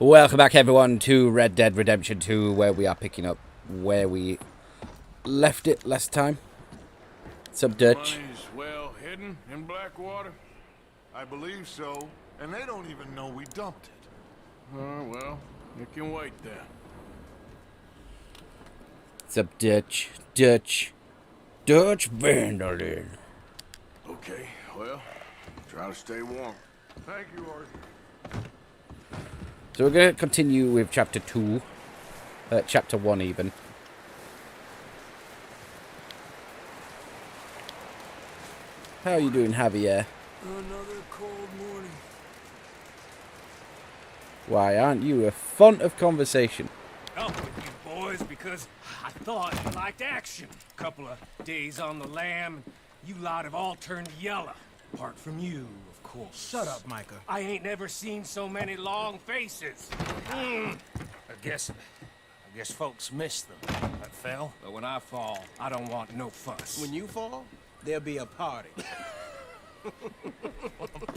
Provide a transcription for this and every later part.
Welcome back, everyone, to Red Dead Redemption 2, where we are picking up where we left it last time. Some Dutch. Money's well hidden in Blackwater? I believe so, and they don't even know we dumped it. Oh, well, it can wait then. Some Dutch. Dutch Vandalin. Okay, well, try to stay warm. Thank you, Arthur. So we're going to continue with Chapter 2. Chapter 1, even. How are you doing, Javier? Another cold morning. Why aren't you a font of conversation? Up with you boys because I thought you liked action. Couple of days on the lam, and you lot have all turned yellow. Apart from you, of course. Shut up, Micah. I ain't never seen so many long faces. I guess folks miss them. I fell, but when I fall, I don't want no fuss. When you fall, there'll be a party.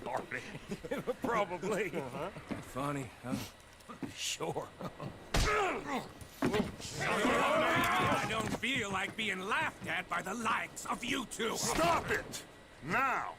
Party? Probably. Funny, huh? Sure. I don't feel like being laughed at by the likes of you two. Stop it! Now!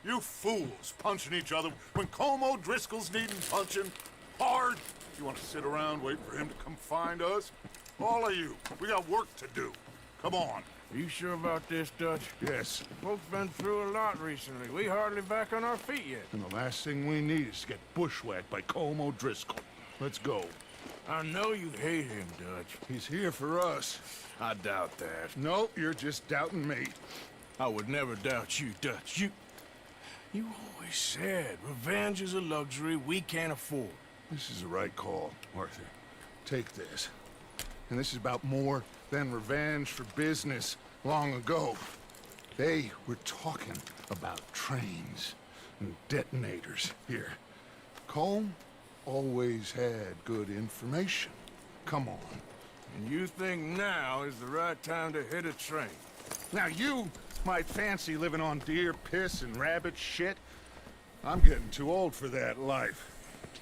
You fools punching each other when Colm O'Driscoll's needing punching hard. You want to sit around waiting for him to come find us? All of you, we got work to do. Come on. You sure about this, Dutch? Yes. Folks been through a lot recently. We hardly back on our feet yet. And the last thing we need is to get bushwhacked by Colm O'Driscoll. Let's go. I know you hate him, Dutch. He's here for us. I doubt that. No, you're just doubting me. I would never doubt you, Dutch. You always said revenge is a luxury we can't afford. This is the right call, Arthur. Take this. And this is about more than revenge for business long ago. They were talking about trains and detonators here. Colm always had good information. Come on. And you think now is the right time to hit a train? Now you might fancy living on deer piss and rabbit shit. I'm getting too old for that life.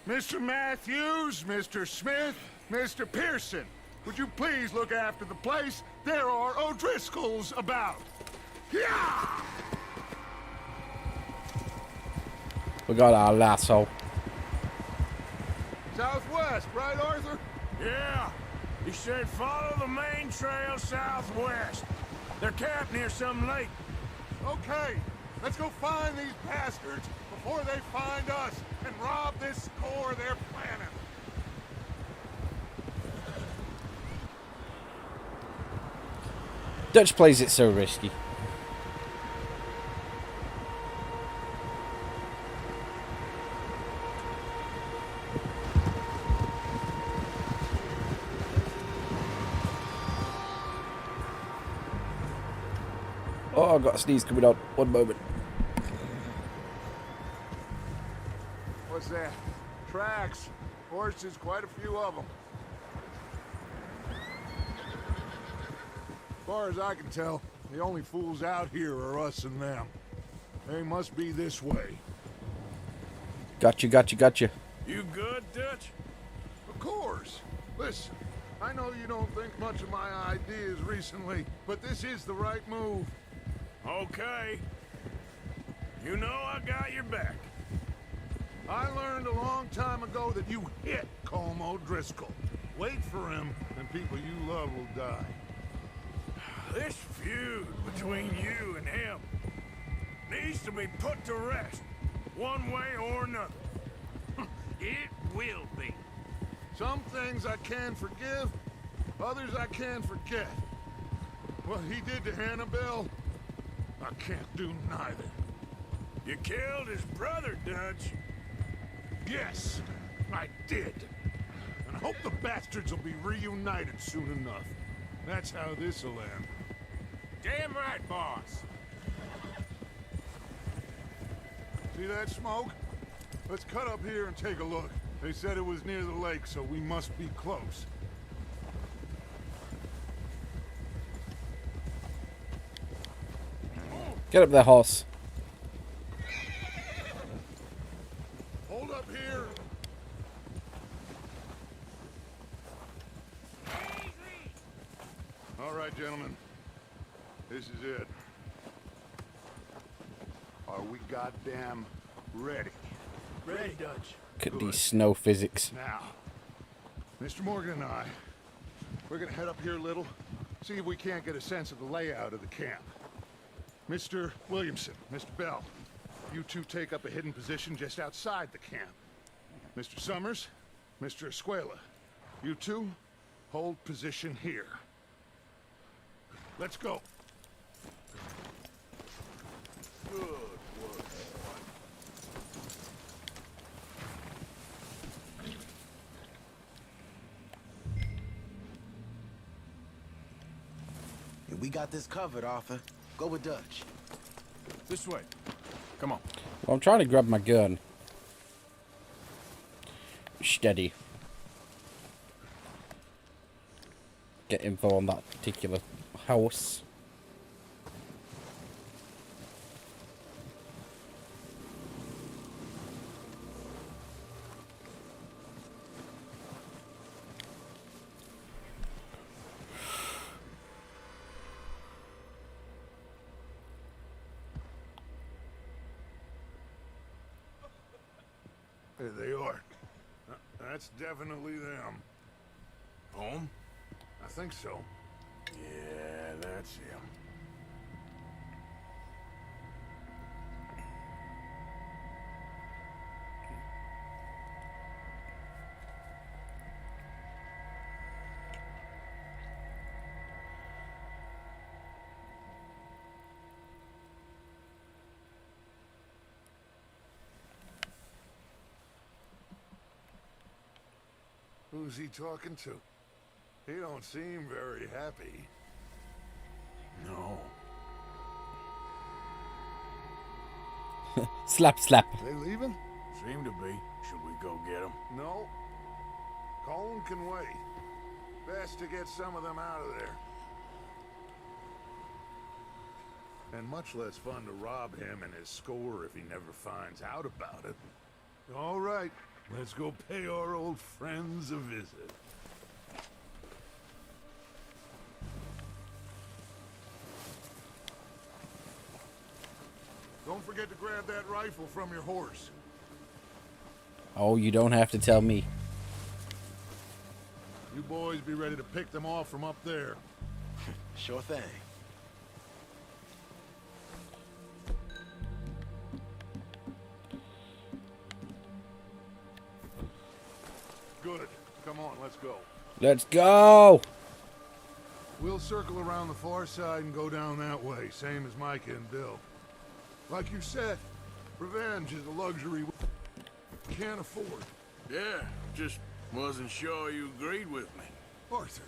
Mr. Matthews, Mr. Smith, Mr. Pearson, would you please look after the place? There are O'Driscolls about. Yeah! We got our lasso. Southwest, right, Arthur? Yeah. He said follow the main trail southwest. They're camped near some lake. Okay, let's go find these bastards before they find us and rob this core they're planning. Dutch plays it so risky. Oh, I've got a sneeze coming on. One moment. What's that? Tracks. Horses, quite a few of them. As far as I can tell, the only fools out here are us and them. They must be this way. Gotcha. You good, Dutch? Of course. Listen, I know you don't think much of my ideas recently, but this is the right move. Okay. You know I got your back. I learned a long time ago that you hit Colm O'Driscoll. Wait for him, and people you love will die. This feud between you and him needs to be put to rest, one way or another. It will be. Some things I can forgive, others I can forget. What he did to Annabelle, I can't do neither. You killed his brother, Dutch. Yes, I did. And I hope the bastards will be reunited soon enough. That's how this'll end. Damn right, boss. See that smoke? Let's cut up here and take a look. They said it was near the lake, so we must be close. Get up there, horse. Hold up here. right, gentlemen. This is it. Are we goddamn ready? Ready, Dutch. Look at these snow physics. Now, Mr. Morgan and I, we're gonna head up here a little, see if we can't get a sense of the layout of the camp. Mr. Williamson, Mr. Bell, you two take up a hidden position just outside the camp. Mr. Summers, Mr. Escuela, you two hold position here. Let's go. Good work. Yeah, we got this covered, Arthur. Go with Dutch. This way. Come on. Well, I'm trying to grab my gun. Steady. Get info on that particular house. There they are. That's definitely them. Home? I think so. Yeah, that's him. Who's he talking to? He don't seem very happy. No. Slap, slap. They leaving? Seem to be. Should we go get him? No. Colin can wait. Best to get some of them out of there. And much less fun to rob him and his score if he never finds out about it. All right, let's go pay our old friends a visit. Don't forget to grab that rifle from your horse. Oh, you don't have to tell me. You boys be ready to pick them off from up there. Sure thing. Good. Come on, let's go. Let's go! We'll circle around the far side and go down that way, same as Micah and Bill. Like you said, revenge is a luxury we can't afford. Yeah, just wasn't sure you agreed with me. Arthur.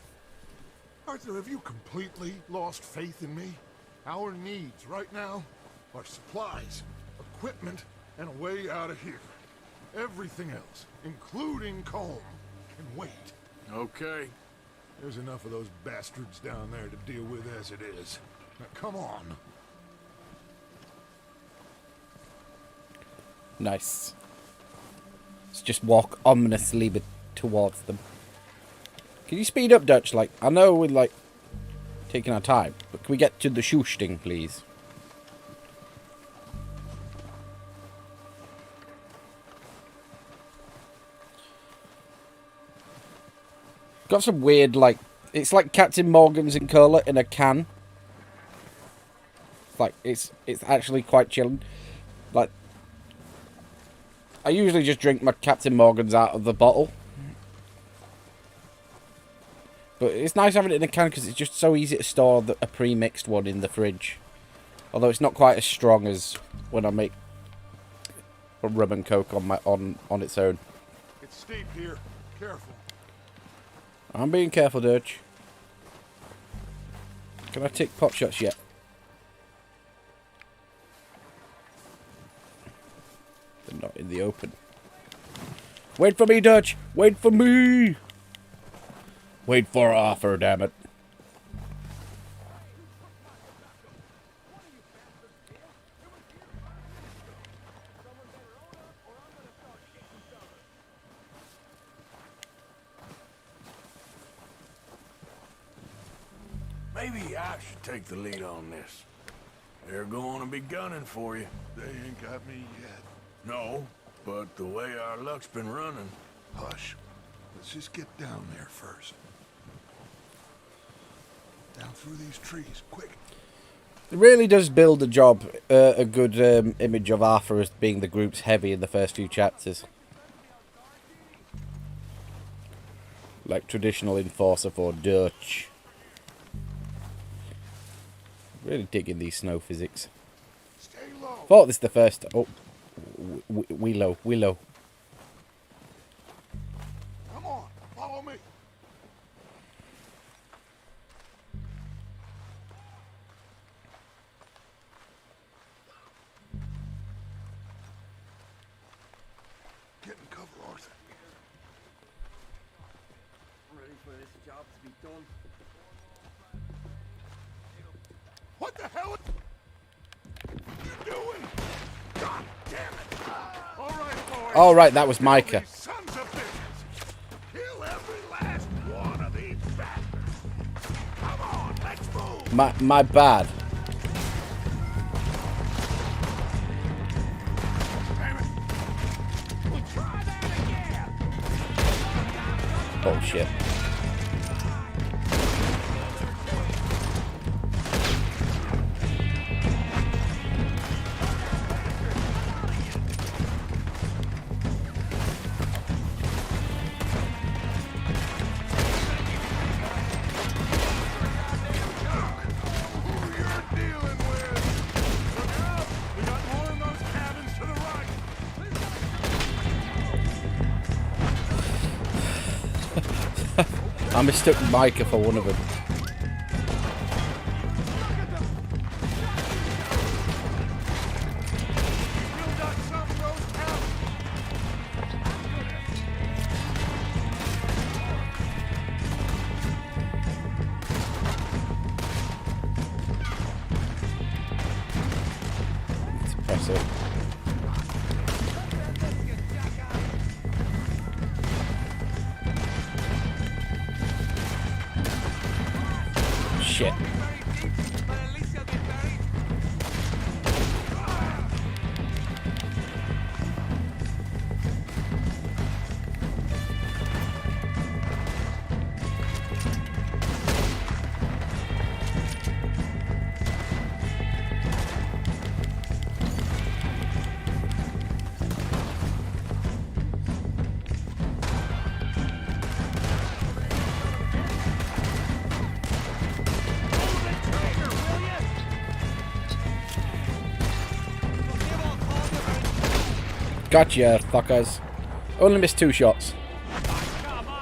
Arthur, have you completely lost faith in me? Our needs right now are supplies, equipment, and a way out of here. Everything else, including Colm, can wait. Okay. There's enough of those bastards down there to deal with as it is. Now come on. Nice. Let's just walk ominously towards them. Can you speed up, Dutch? Like, I know we're, like, taking our time, but can we get to the shooting, please? Got some weird, like, it's like Captain Morgan's and Cola in a can. Like, it's actually quite chilling. Like, I usually just drink my Captain Morgan's out of the bottle. But it's nice having it in a can because it's just so easy to store a pre-mixed one in the fridge. Although it's not quite as strong as when I make a rum and coke on its own. It's steep here. Careful. I'm being careful, Dutch. Can I take pot shots yet? They're not in the open. Wait for me, Dutch! Wait for me! Wait for Arthur, damn it. Maybe Maybe I should take the lead on this. They're going to be gunning for you. They ain't got me yet. No, but the way our luck's been running. Hush. Let's just get down there first. Down through these trees, quick. It really does build a good image of Arthur as being the group's heavy in the first few chapters. Like traditional enforcer for Dutch. Really digging these snow physics. Stay low. Thought this the first... Oh, Willow. Come on, follow me. Get in cover, Arthur. Ready for this job to be done. What the hell are you doing? God damn it! All right, boys. Oh, right, that was Micah. These sons of bitches. Kill every last one of these bastards. Come on, let's move. My bad. Damn it. We'll try that again. Bullshit. Who you're dealing with? Look out! We got more in those cabins to the right. I mistook Micah for one of them. Still got some roast out. It's impressive. Shit. Gotcha, fuckers. Only missed 2 shots.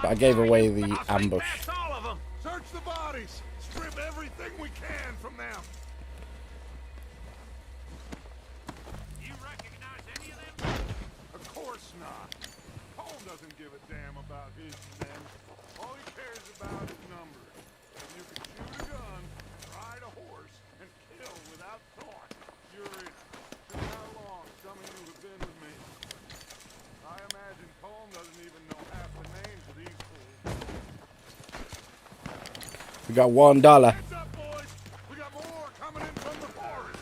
But I gave away the ambush. That's all of them. Search the bodies. Strip everything we can from them. You recognize any of them? Of course not. Paul doesn't give a damn about his men. All he cares about is numbers. If you can shoot a gun, ride a horse, and kill without thought, you're in. Since how long some of you have been with me? I imagine Paul doesn't even know half the names of these fools. We got $1. Heads up, boys! We got more coming in from the forest!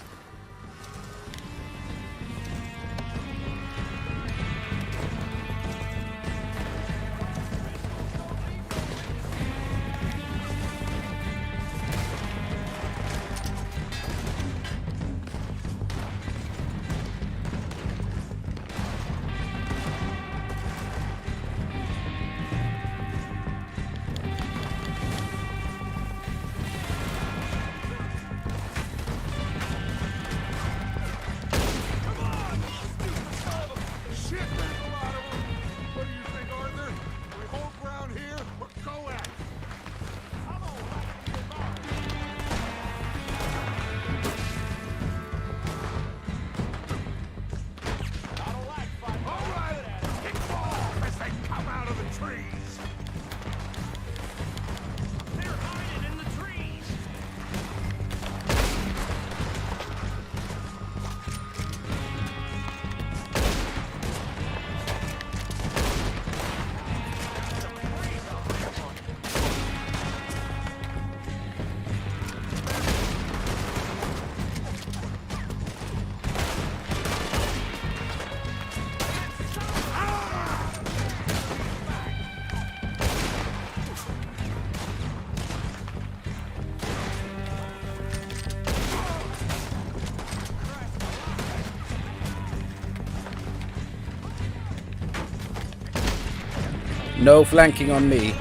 No flanking on me.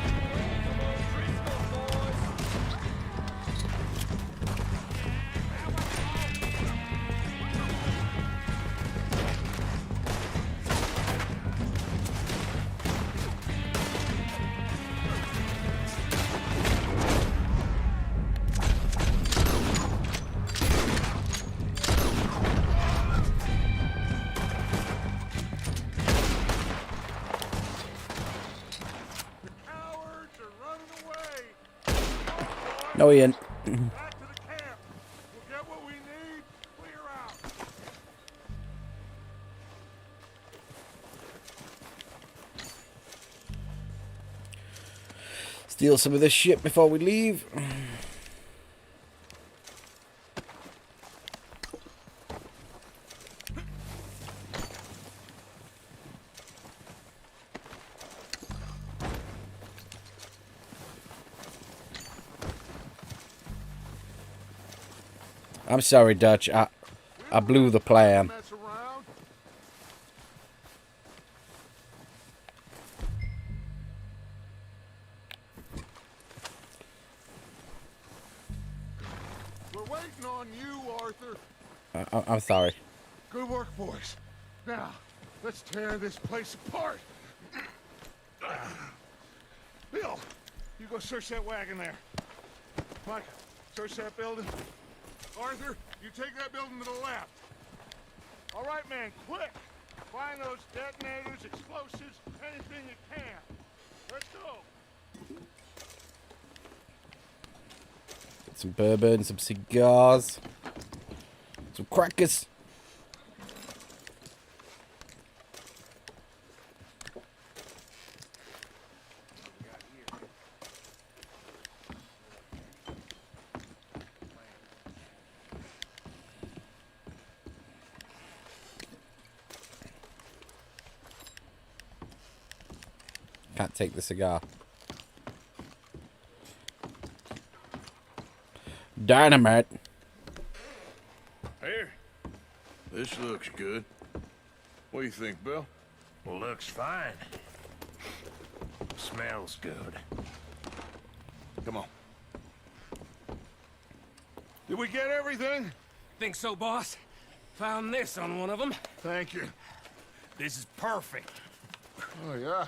Cowards are running away. No, he ain't. Back to the camp. We'll get what we need. Clear out. Steal some of this shit before we leave. I'm sorry, Dutch. I blew the plan. Mess around. We're waiting on you, Arthur. I'm sorry. Good work, boys. Now, let's tear this place apart. Bill, you go search that wagon there. Mike, search that building. Arthur, you take that building to the left. All right, man, quick. Find those detonators, explosives, anything you can. Let's go. Get some bourbon, some cigars, some crackers. Can't take the cigar. Dynamite. Here. This looks good. What do you think, Bill? Looks fine. Smells good. Come on. Did we get everything? Think so, boss? Found this on one of them. Thank you. This is perfect. Oh, yeah?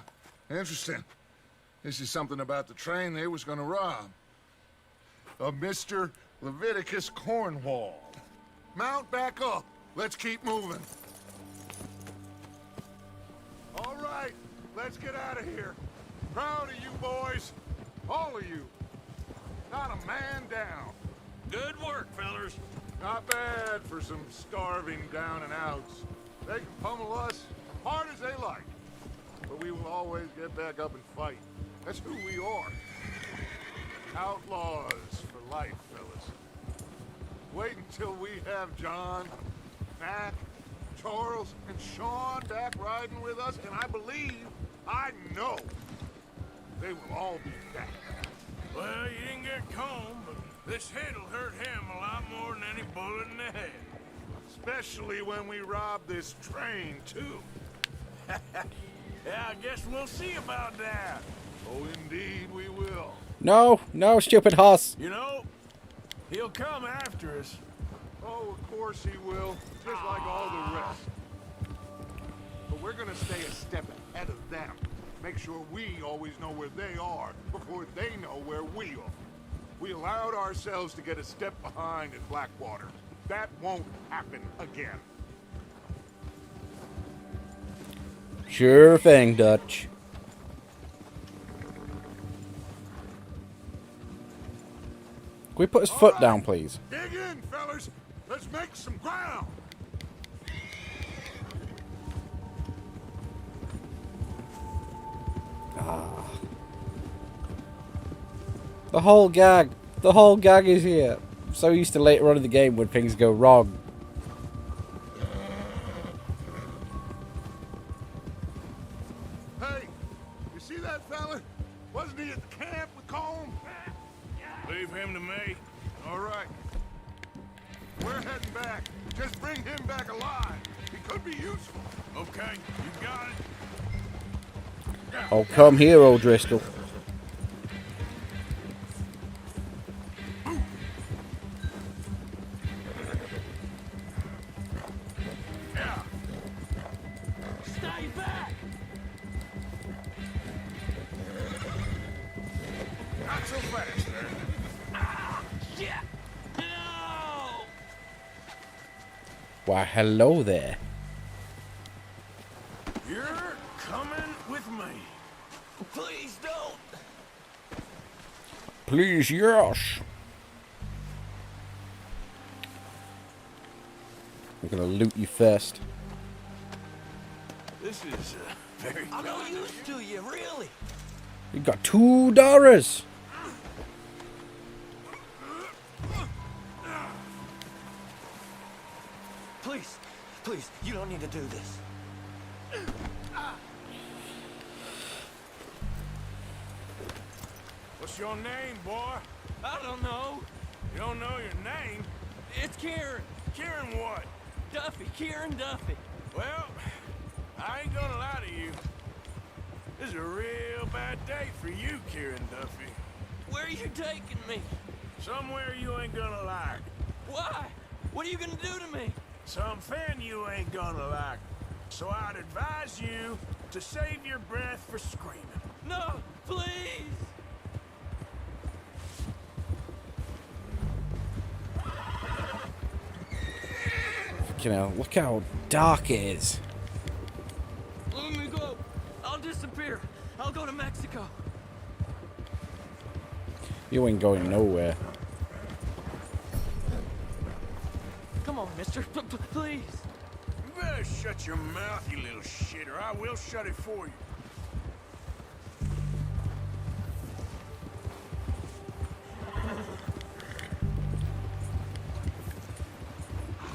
Interesting. This is something about the train they was gonna rob. Of Mr. Leviticus Cornwall. Mount back up. Let's keep moving. All right, let's get out of here. Proud of you boys. All of you. Not a man down. Good work, fellers. Not bad for some starving down and outs. They can pummel us hard as they like. But we will always get back up and fight. That's who we are. Outlaws for life, fellas. Wait until we have John, Mac, Charles, and Sean back riding with us, and I know, they will all be back. Well, you didn't get Combe, but this hit'll hurt him a lot more than any bullet in the head. Especially when we rob this train, too. Yeah, I guess we'll see about that. Oh, indeed we will. No, no, stupid horse. You know, he'll come after us. Oh, of course he will, just like all the rest. But we're gonna stay a step ahead of them. Make sure we always know where they are before they know where we are. We allowed ourselves to get a step behind in Blackwater. That won't happen again. Sure thing, Dutch. Can we put his foot down, please? Dig in, fellas. Let's make some ground. The whole gag is here. I'm so used to later on in the game when things go wrong. Hey, you see that fella? Wasn't he at the camp with Colm? Leave him to me. All right. We're heading back. Just bring him back alive. He could be useful. Okay, you got it. Oh, come here, O'Driscoll. Stay back! Not so fast, sir. Yeah! No! Why, hello there. You're coming with me. Please don't! Please, yes. I'm gonna loot you first. This is very I'm no kind of use to you, really. You got $2. Please, please, you don't need to do this. What's your name, boy? I don't know. You don't know your name? It's Kieran. Kieran what? Duffy, Kieran Duffy. Well, I ain't gonna lie to you. This is a real bad day for you, Kieran Duffy. Where are you taking me? Somewhere you ain't gonna like. Why? What are you gonna do to me? Something you ain't gonna like. So I'd advise you to save your breath for screaming. No, please! You know, look how dark it is. Let me go. I'll disappear. I'll go to Mexico. You ain't going nowhere. Come on, mister. Please. You better shut your mouth, you little shit, or I will shut it for you.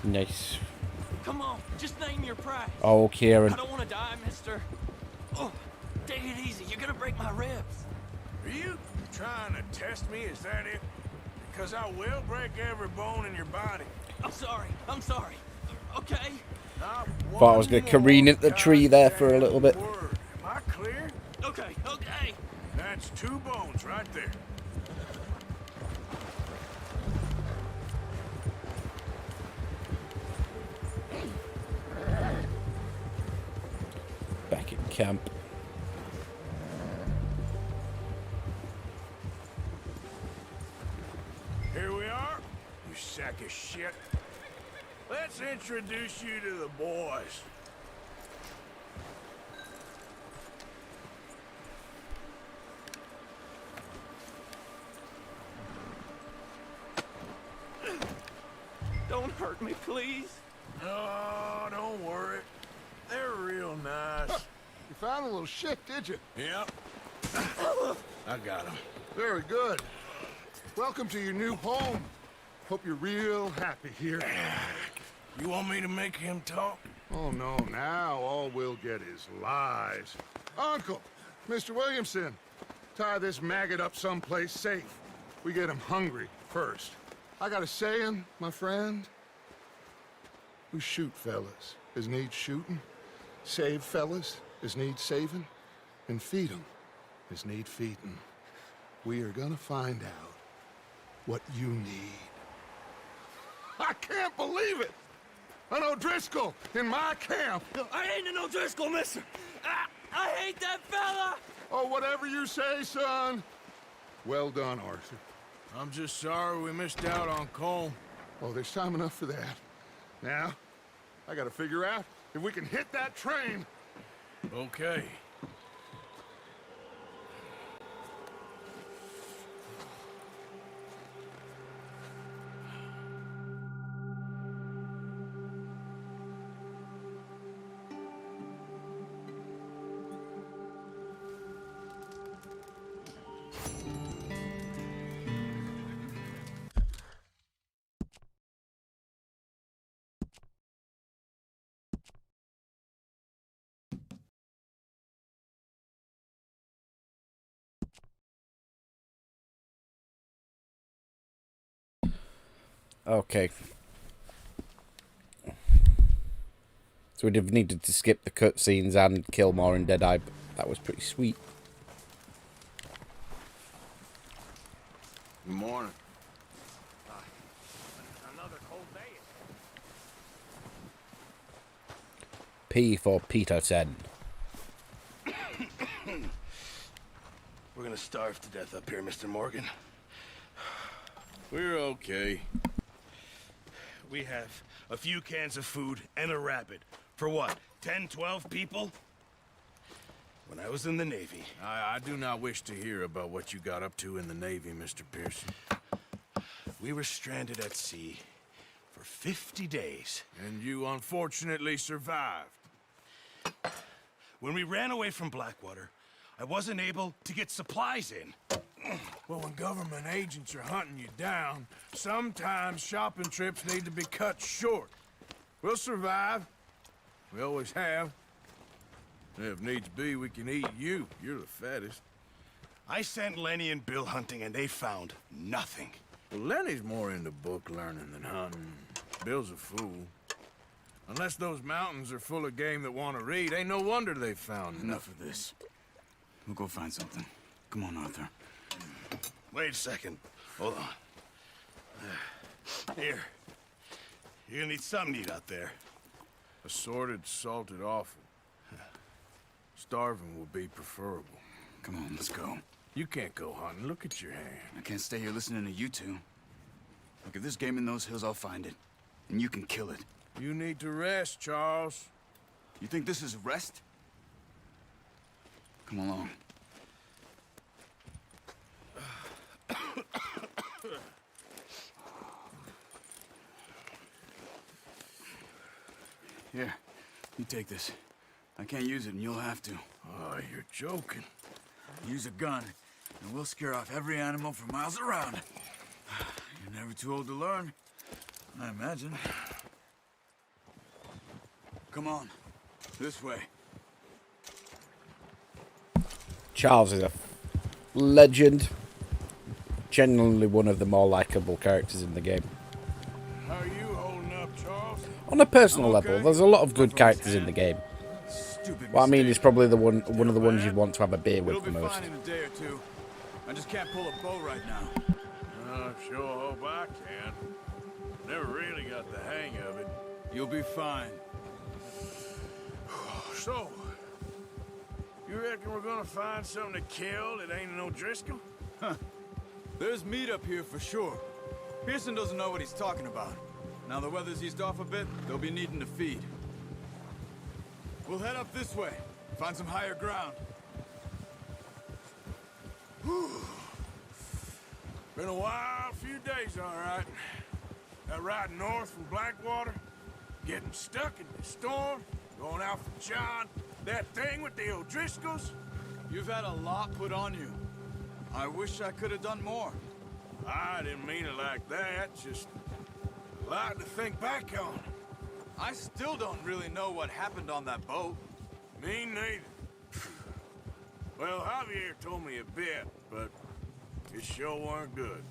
Nice. Come on, just name your price. Oh, Kieran. I don't want to die, mister. Oh, take it easy. You're gonna break my ribs. Are you trying to test me? Is that it? Because I will break every bone in your body. I'm sorry. I'm sorry. Okay? Not Thought I was one gonna careen more into the tree there for a little bit. goddamn word. Am I clear? Okay. Okay. That's 2 bones right there. Back in camp. Here we are, you sack of shit. Let's introduce you to the boys. Don't hurt me, please. Oh, don't worry. They're real nice. You found a little shit, did you? Yep. I got them. Very good. Welcome to your new home. Hope you're real happy here. You want me to make him talk? Oh, no, now all we'll get is lies. Uncle, Mr. Williamson, tie this maggot up someplace safe. We get him hungry first. I got a saying, my friend. We shoot fellas as need shooting, save fellas as need saving, and feed 'em as need feeding. We are gonna find out what you need. I can't believe it! An O'Driscoll in my camp! I ain't an O'Driscoll, mister. I hate that fella. Oh, whatever you say, son. Well done, Arthur. I'm just sorry we missed out on Colm. Oh, there's time enough for that. Now, I gotta figure out if we can hit that train. Okay. Okay. So we'd have needed to skip the cutscenes and kill more in Deadeye. That was pretty sweet. Good morning. Another cold day. P for Peterson. We're gonna starve to death up here, Mr. Morgan. We're okay. We have a few cans of food and a rabbit. For what, 10, 12 people? When I was in the Navy... I do not wish to hear about what you got up to in the Navy, Mr. Pearson. We were stranded at sea for 50 days. And you unfortunately survived. When we ran away from Blackwater, I wasn't able to get supplies in. Well, when government agents are hunting you down, sometimes shopping trips need to be cut short. We'll survive. We always have. And if needs be, we can eat you. You're the fattest. I sent Lenny and Bill hunting, and they found nothing. Well, Lenny's more into book learning than hunting. Bill's a fool. Unless those mountains are full of game that want to read, ain't no wonder they found Enough of this. We'll go find something. Come on, Arthur. Wait a second. Hold on. Here. You're gonna need something to eat out there. Assorted, salted offal. Starving will be preferable. Come on, let's go. You can't go hunting. Look at your hand. I can't stay here listening to you two. Look, if there's game in those hills, I'll find it. And you can kill it. You need to rest, Charles. You think this is rest? Come along. Here, you take this. I can't use it, and you'll have to. Oh, you're joking. Use a gun, and we'll scare off every animal for miles around. You're never too old to learn, I imagine. Come on, this way. Charles is a legend. Genuinely one of the more likable characters in the game. How are you holding up, Charles? On a personal I'm level, okay. there's a lot of good characters in the game. Stupid What I mean mistake. is probably the one of the ones you'd want to have a beer It'll with the be most. fine in a day or two. I just can't pull a bow right now. I sure hope I can. Never really got the hang of it. You'll be fine. So, you reckon we're gonna find something to kill that ain't no Driscoll? There's meat up here for sure. Pearson doesn't know what he's talking about. Now the weather's eased off a bit, they'll be needing to feed. We'll head up this way, find some higher ground. Been a wild few days, all right. That ride north from Blackwater, getting stuck in the storm, going out for John, that thing with the O'Driscolls. You've had a lot put on you. I wish I could have done more. I didn't mean it like that, just a lot to think back on. I still don't really know what happened on that boat. Me neither. Well, Javier told me a bit, but it sure weren't good.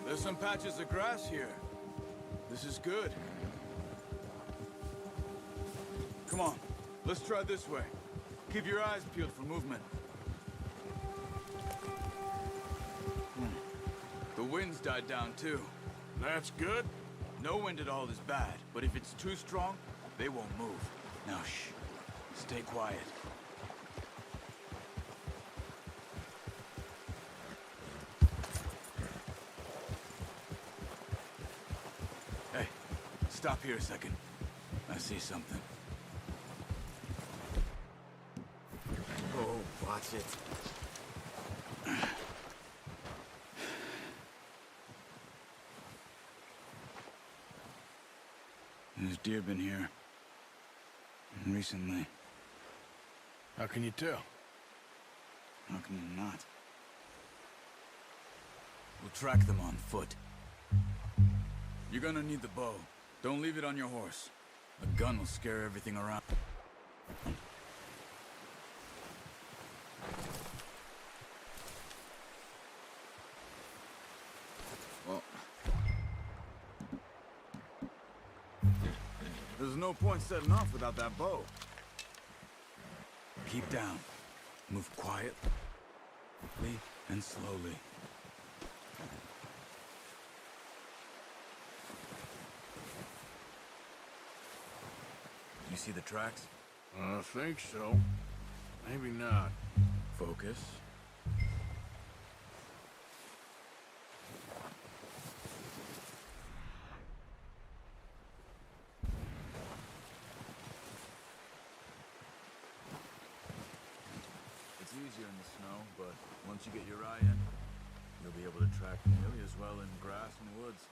There's some patches of grass here. This is good. Come on, let's try this way. Keep your eyes peeled for movement. The wind's died down too. That's good. No wind at all is bad, but if it's too strong, they won't move. Now shh, stay quiet. Hey, stop here a second. I see something. Watch it. There's deer been here. Recently. How can you tell? How can you not? We'll track them on foot. You're gonna need the bow. Don't leave it on your horse. A gun will scare everything around. Well, there's no point setting off without that bow. Keep down. Move quietly and slowly. You see the tracks? I think so. Maybe not. Focus. It's easier in the snow, but once you get your eye in, you'll be able to track nearly as well in grass and woods.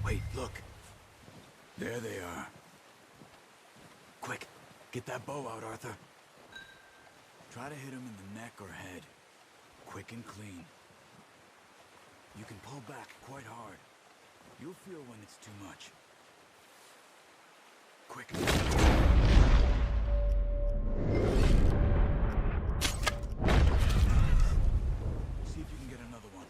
Wait, look. There they are. Quick, get that bow out, Arthur. Try to hit him in the neck or head. Quick and clean. You can pull back quite hard. You'll feel when it's too much. Quick. See if you can get another one.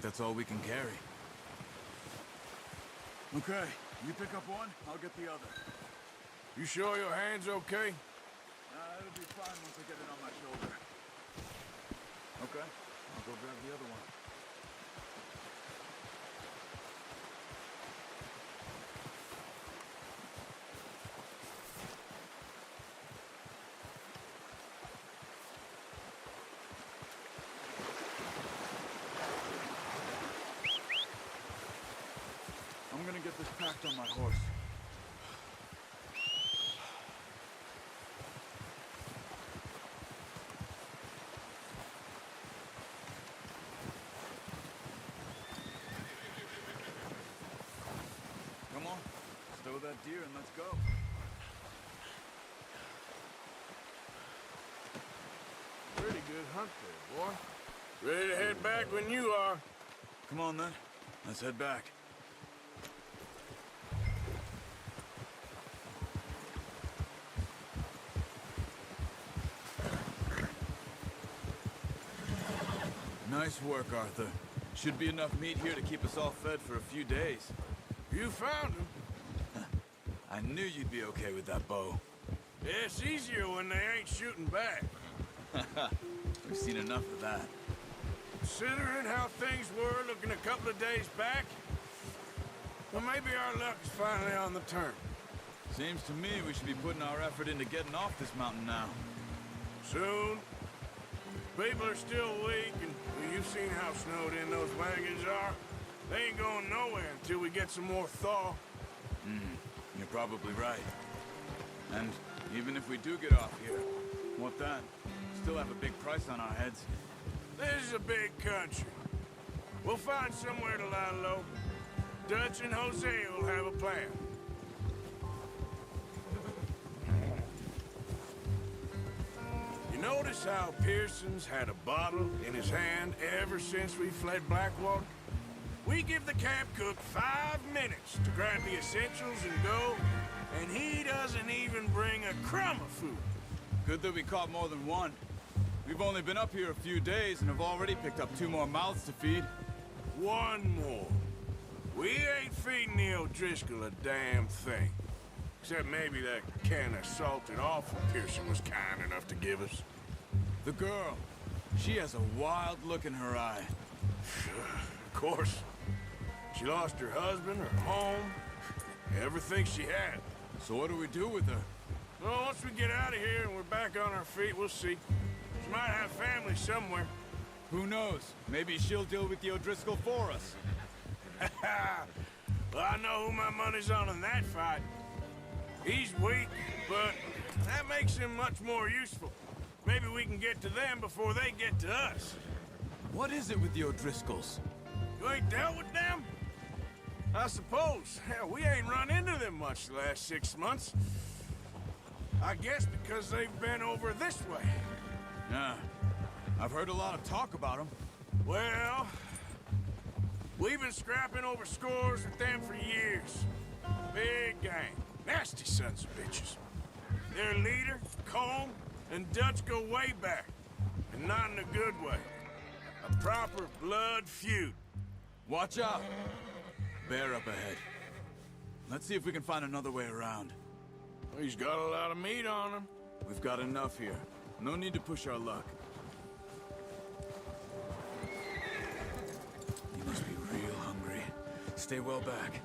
That's all we can carry. Okay, you pick up one, I'll get the other. You sure your hand's okay? It'll be fine once I get it on my shoulder. Okay, I'll go grab the other one. I'm gonna get this packed on my horse. Come on, stow that deer and let's go. Pretty good hunt there, boy. Ready to head back when you are. Come on then, let's head back. Nice work, Arthur. Should be enough meat here to keep us all fed for a few days. You found him. I knew you'd be okay with that bow. Yeah, it's easier when they ain't shooting back. We've seen enough of that. Considering how things were looking a couple of days back, well, maybe our luck is finally on the turn. Seems to me we should be putting our effort into getting off this mountain now. Soon. People are still weak, and well, you've seen how snowed in those wagons are. They ain't going nowhere until we get some more thaw. You're probably right. And even if we do get off here, what then? Still have a big price on our heads. This is a big country. We'll find somewhere to lie low. Dutch and Jose will have a plan. You notice how Pearson's had a bottle in his hand ever since we fled Blackwater? We give the camp cook 5 minutes to grab the essentials and go, and he doesn't even bring a crumb of food. Good that we caught more than one. We've only been up here a few days and have already picked up 2 more mouths to feed. 1 more. We ain't feeding the O'Driscoll a damn thing. Except maybe that can of salted offal Pearson was kind enough to give us. The girl, she has a wild look in her eye. Of course. She lost her husband, her home, everything she had. So what do we do with her? Well, once we get out of here and we're back on our feet, we'll see. She might have family somewhere. Who knows? Maybe she'll deal with the O'Driscoll for us. Well, I know who my money's on in that fight. He's weak, but that makes him much more useful. Maybe we can get to them before they get to us. What is it with the O'Driscolls? You ain't dealt with them? I suppose. Hell, we ain't run into them much the last 6 months. I guess because they've been over this way. Yeah, I've heard a lot of talk about them. Well, we've been scrapping over scores with them for years. Big gang. Nasty sons of bitches. Their leader, Colm, and Dutch go way back. And not in a good way. A proper blood feud. Watch out! Bear up ahead. Let's see if we can find another way around. He's got a lot of meat on him. We've got enough here. No need to push our luck. You must be real hungry. Stay well back.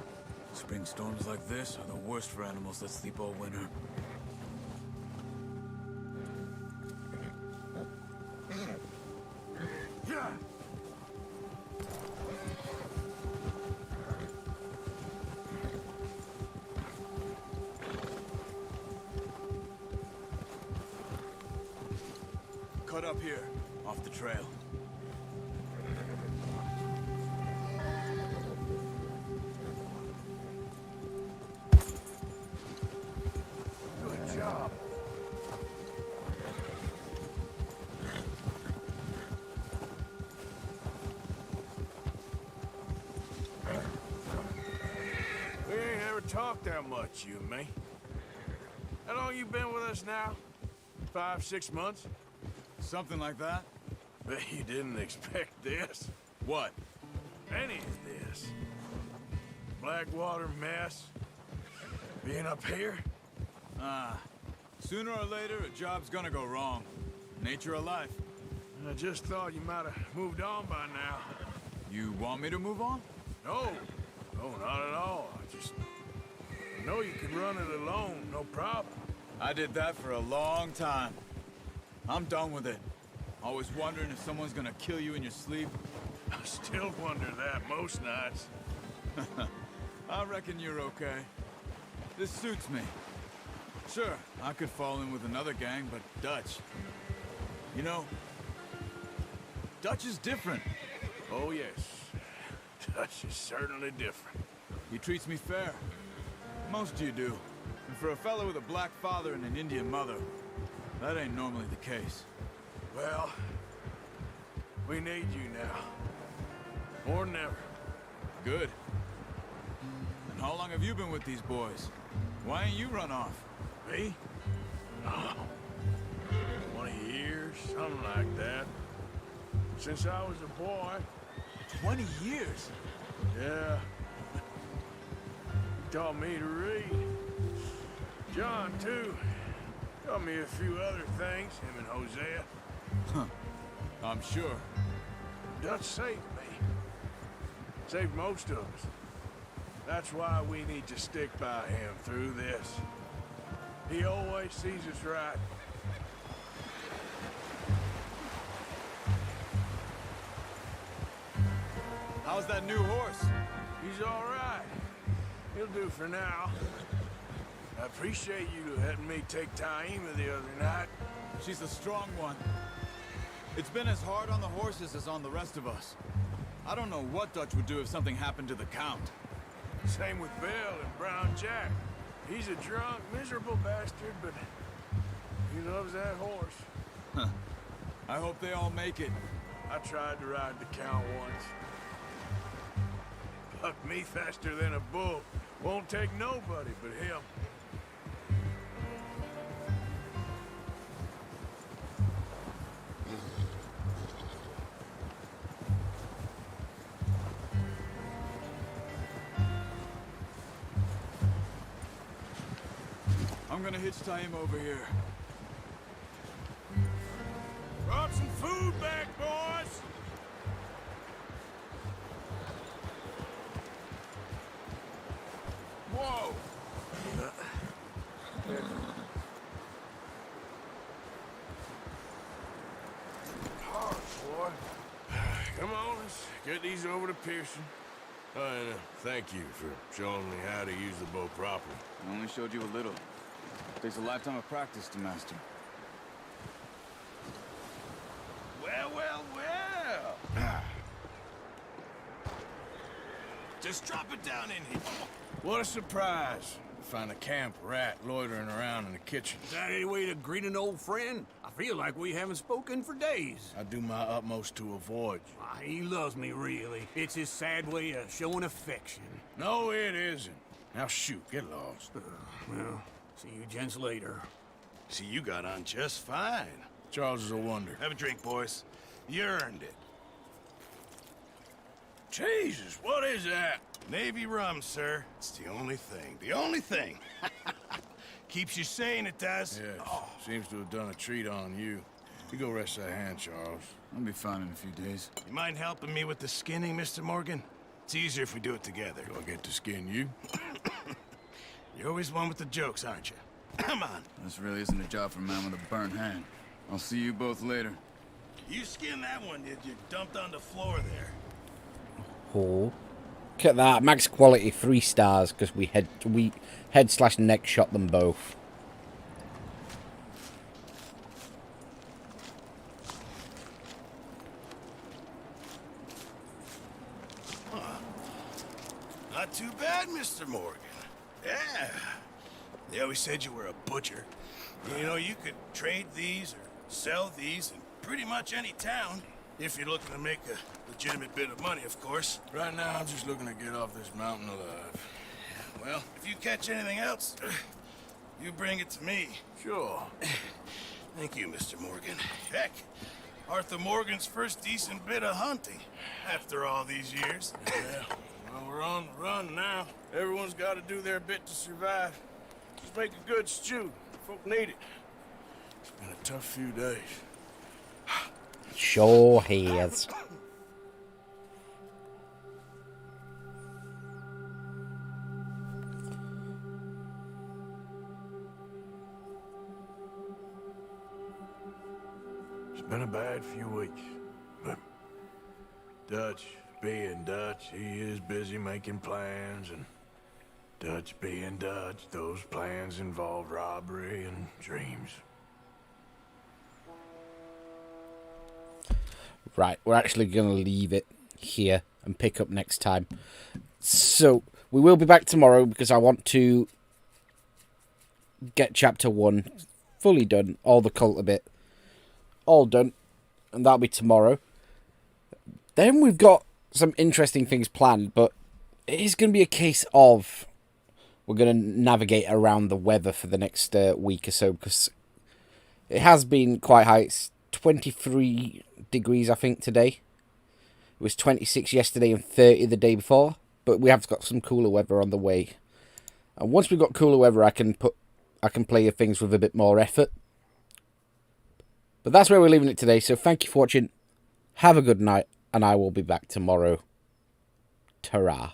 Spring storms like this are the worst for animals that sleep all winter. Yeah. Cut up here, off the trail. Good job. We ain't ever talked that much, you and me. How long you been with us now? 5, 6 months? Something like that? Bet you didn't expect this. What? Any of this. Blackwater mess. Being up here? Sooner or later, a job's gonna go wrong. Nature of life. I just thought you might have moved on by now. You want me to move on? No. No, not at all. I know you can run it alone, no problem. I did that for a long time. I'm done with it. Always wondering if someone's gonna kill you in your sleep. I still wonder that most nights. I reckon you're okay. This suits me. Sure, I could fall in with another gang, but Dutch... You know, Dutch is different. Oh, yes. Dutch is certainly different. He treats me fair. Most of you do. And for a fellow with a black father and an Indian mother, that ain't normally the case. Well, we need you now. More than ever. Good. And how long have you been with these boys? Why ain't you run off? Me? Oh, 20 years, something like that. since I was a boy. 20 years. Yeah. He taught me to read. John, too. Taught me a few other things, him and Hosea. I'm sure. Dutch saved me. Saved most of us. That's why we need to stick by him through this. He always sees us right. How's that new horse? He's all right. He'll do for now. I appreciate you letting me take Taima the other night. She's a strong one. It's been as hard on the horses as on the rest of us. I don't know what Dutch would do if something happened to the Count. Same with Bill and Brown Jack. He's a drunk, miserable bastard, but he loves that horse. I hope they all make it. I tried to ride the Count once. Bucked me faster than a bull. Won't take nobody but him. I'm gonna hitch Taima over here. Brought some food back, boys! Whoa! Hard, boy. Come on, let's get these over to Pearson. And thank you for showing me how to use the bow properly. I only showed you a little. Takes a lifetime of practice to master. Well, well, well. Just drop it down in here. What a surprise. Find a camp rat loitering around in the kitchen. Is that any way to greet an old friend? I feel like we haven't spoken for days. I do my utmost to avoid you. He loves me, really. It's his sad way of showing affection. No, it isn't. Now shoot, get lost. Well, see you gents later. See, you got on just fine. Charles is a wonder. Have a drink, boys. You earned it. Jesus, what is that? Navy rum, sir. It's the only thing. The only thing. Keeps you sane, it does. Yes, seems to have done a treat on you. You go rest that hand, Charles. I'll be fine in a few days. You mind helping me with the skinning, Mr. Morgan? It's easier if we do it together. Do I get to skin you? You're always one with the jokes, aren't you? Come on. This really isn't a job for a man with a burnt hand. I'll see you both later. You skinned that one, did you? Dumped on the floor there. Oh, look at that, max quality 3 stars because we head/neck shot them both. Not too bad, Mr. Morgan. Yeah. They always said you were a butcher. You know, you could trade these or sell these in pretty much any town. If you're looking to make a legitimate bit of money, of course. Right now, I'm just looking to get off this mountain alive. Well, if you catch anything else, you bring it to me. Sure. Thank you, Mr. Morgan. Heck, Arthur Morgan's first decent bit of hunting after all these years. Yeah. Well, we're on the run now. Everyone's got to do their bit to survive. Just make a good stew. Folk need it. It's been a tough few days. Sure has. It's been a bad few weeks, but Dutch being Dutch, he is busy making plans, and Dutch being Dutch, those plans involve robbery and dreams. Right, we're actually going to leave it here and pick up next time. So, we will be back tomorrow because I want to get chapter 1 fully done. All the Colter bit. All done. And that'll be tomorrow. Then we've got some interesting things planned, but it is going to be a case of we're going to navigate around the weather for the next week or so because it has been quite high. It's 23 degrees, I think, today. It was 26 yesterday and 30 the day before. But we have got some cooler weather on the way. And once we've got cooler weather, I can play things with a bit more effort. But that's where we're leaving it today. So thank you for watching. Have a good night. And I will be back tomorrow. Ta-ra.